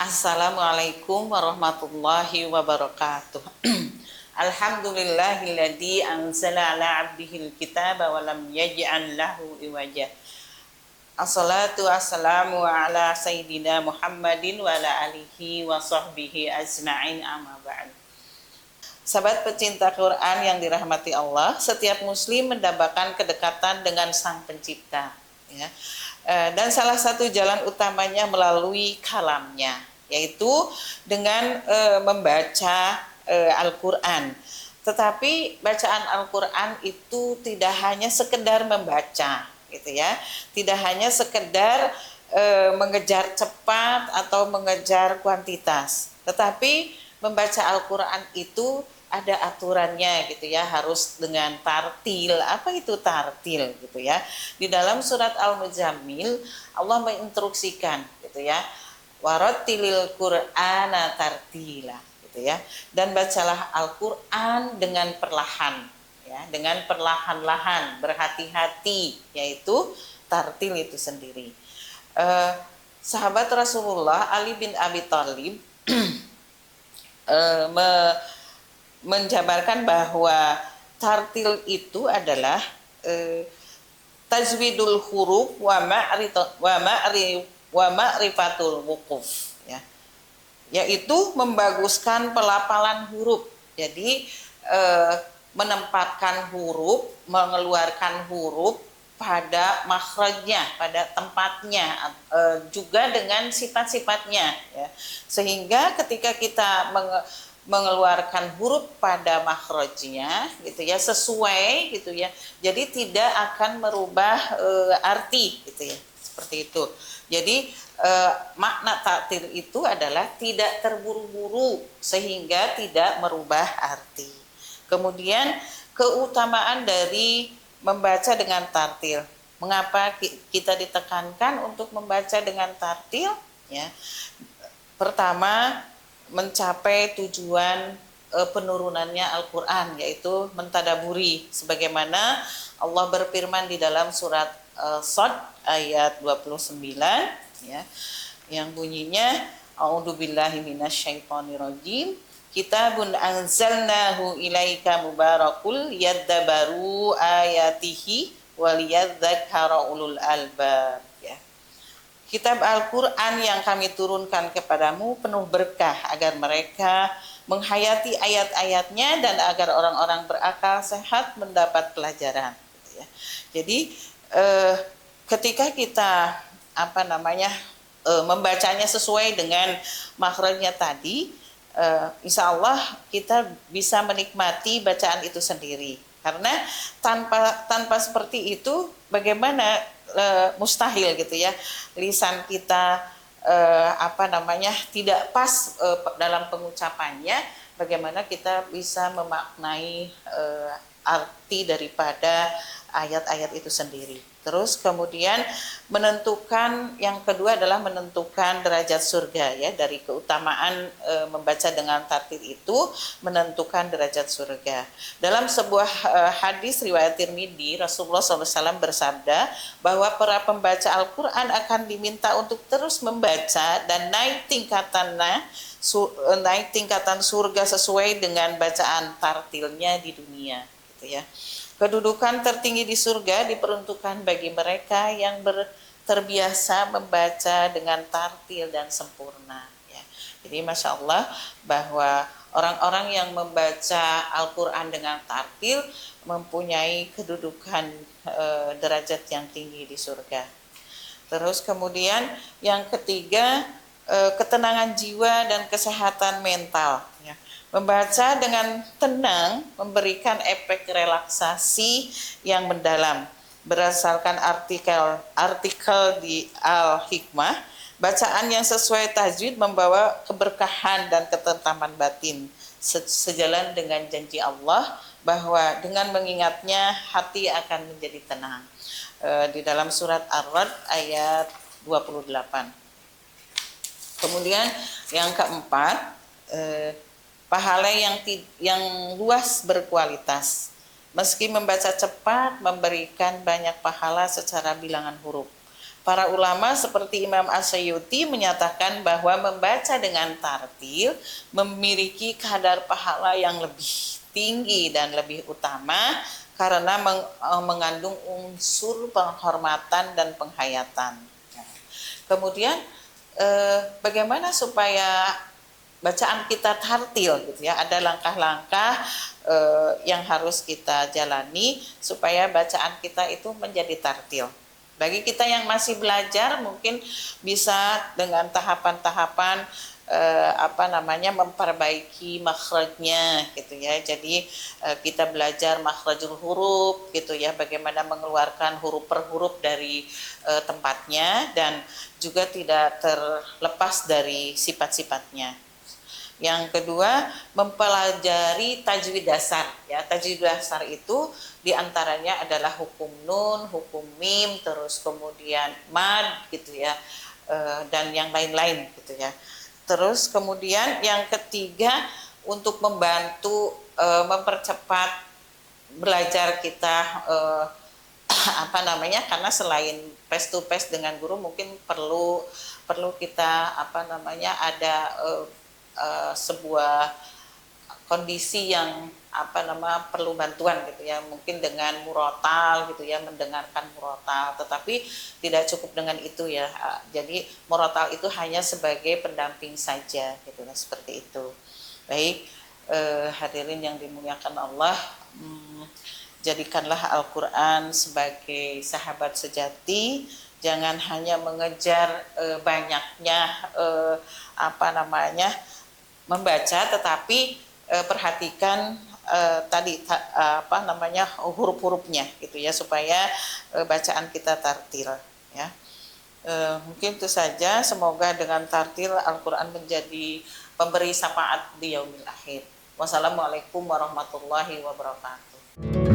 Assalamualaikum warahmatullahi wabarakatuh. Alhamdulillahilladzi anzala ala abdihil kitaba wa lam yaj'al lahu iwaja. Assalatu wassalamu ala sayyidina Muhammadin wa ala alihi wa sahbihi ajma'in, amma ba'd. Sahabat pecinta Quran yang dirahmati Allah, setiap muslim mendambakan kedekatan dengan Sang Pencipta, ya. Dan salah satu jalan utamanya melalui kalamnya, yaitu dengan membaca Al-Quran. Tetapi bacaan Al-Quran itu tidak hanya sekedar membaca, gitu ya, tidak hanya sekedar mengejar cepat atau mengejar kuantitas, tetapi membaca Al-Quran itu ada aturannya, gitu ya, harus dengan tartil. Apa itu tartil, gitu ya? Di dalam surat Al-Muzammil Allah menginstruksikan, gitu ya, warattilil Qur'ana tartila, gitu ya, dan bacalah Al-Quran dengan perlahan, ya, dengan perlahan-lahan, berhati-hati, yaitu tartil itu sendiri. Sahabat Rasulullah Ali bin Abi Thalib menjabarkan bahwa tartil itu adalah tajwidul huruf wa ma'rifatul wuquf, ya, yaitu membaguskan pelafalan huruf. Jadi menempatkan huruf, mengeluarkan huruf pada makhrajnya, pada tempatnya, juga dengan sifat-sifatnya, ya. Sehingga ketika kita mengeluarkan huruf pada makhrajnya, gitu ya, sesuai, gitu ya, jadi tidak akan merubah arti, gitu ya, seperti itu. Jadi makna taktir itu adalah tidak terburu-buru sehingga tidak merubah arti. Kemudian keutamaan dari membaca dengan tartil. Mengapa kita ditekankan untuk membaca dengan tartil? Ya, pertama, mencapai tujuan penurunannya Al-Quran, yaitu mentadaburi, sebagaimana Allah berfirman di dalam surat Shad ayat 29, ya, yang bunyinya a'udzubillahi minasyaitonirrajim, kitabun anzalnahu ilaika mubarakul yaddabaru ayatihi waliyadzakara ulul albab, ya. Kitab Al-Quran yang kami turunkan kepadamu penuh berkah agar mereka menghayati ayat-ayatnya dan agar orang-orang berakal sehat mendapat pelajaran, gitu ya. Jadi ketika kita membacanya sesuai dengan makhrajnya tadi, insya Allah kita bisa menikmati bacaan itu sendiri. Karena tanpa seperti itu, bagaimana mustahil, gitu ya, lisan kita tidak pas dalam pengucapannya, bagaimana kita bisa memaknai arti daripada ayat-ayat itu sendiri. Terus kemudian menentukan, yang kedua adalah menentukan derajat surga, ya, dari keutamaan membaca dengan tartil itu menentukan derajat surga. Dalam sebuah hadis riwayat Tirmidzi, Rasulullah SAW bersabda bahwa para pembaca Al-Quran akan diminta untuk terus membaca dan naik tingkatan surga sesuai dengan bacaan tartilnya di dunia, gitu ya. Kedudukan tertinggi di surga diperuntukkan bagi mereka yang terbiasa membaca dengan tartil dan sempurna, ya. Jadi Masya Allah bahwa orang-orang yang membaca Al-Quran dengan tartil mempunyai kedudukan derajat yang tinggi di surga. Terus kemudian yang ketiga, ketenangan jiwa dan kesehatan mental, ya. Membaca dengan tenang memberikan efek relaksasi yang mendalam. Berdasarkan artikel di Al-Hikmah, bacaan yang sesuai tajwid membawa keberkahan dan ketentraman batin, sejalan dengan janji Allah bahwa dengan mengingatnya hati akan menjadi tenang. Di dalam surat Ar-Ra'd ayat 28. Kemudian yang keempat, pahala yang luas berkualitas. Meski membaca cepat memberikan banyak pahala secara bilangan huruf. Para ulama seperti Imam As-Suyuti menyatakan bahwa membaca dengan tartil memiliki kadar pahala yang lebih tinggi dan lebih utama karena mengandung unsur penghormatan dan penghayatan. Kemudian bagaimana supaya bacaan kita tartil gitu ya, ada langkah-langkah yang harus kita jalani supaya bacaan kita itu menjadi tartil. Bagi kita yang masih belajar mungkin bisa dengan tahapan-tahapan memperbaiki makhrajnya gitu ya. Jadi kita belajar makhrajul huruf gitu ya, bagaimana mengeluarkan huruf per huruf dari tempatnya dan juga tidak terlepas dari sifat-sifatnya. Yang kedua, mempelajari tajwid dasar. Ya, tajwid dasar itu diantaranya adalah hukum nun, hukum mim, terus kemudian mad, gitu ya, dan yang lain-lain, gitu ya. Terus kemudian yang ketiga, untuk membantu mempercepat belajar kita, karena selain face to face dengan guru, mungkin perlu kita ada sebuah kondisi yang perlu bantuan gitu ya, mungkin dengan murotal gitu ya, mendengarkan murotal, tetapi tidak cukup dengan itu ya. Jadi murotal itu hanya sebagai pendamping saja gitu lah, seperti itu. Baik, hadirin yang dimuliakan Allah, jadikanlah Al-Quran sebagai sahabat sejati. Jangan hanya mengejar banyaknya membaca, tetapi perhatikan huruf-hurufnya gitu ya, supaya bacaan kita tartil ya. Mungkin itu saja. Semoga dengan tartil Al-Quran menjadi pemberi syafaat di yaumil akhir. Wassalamualaikum warahmatullahi wabarakatuh.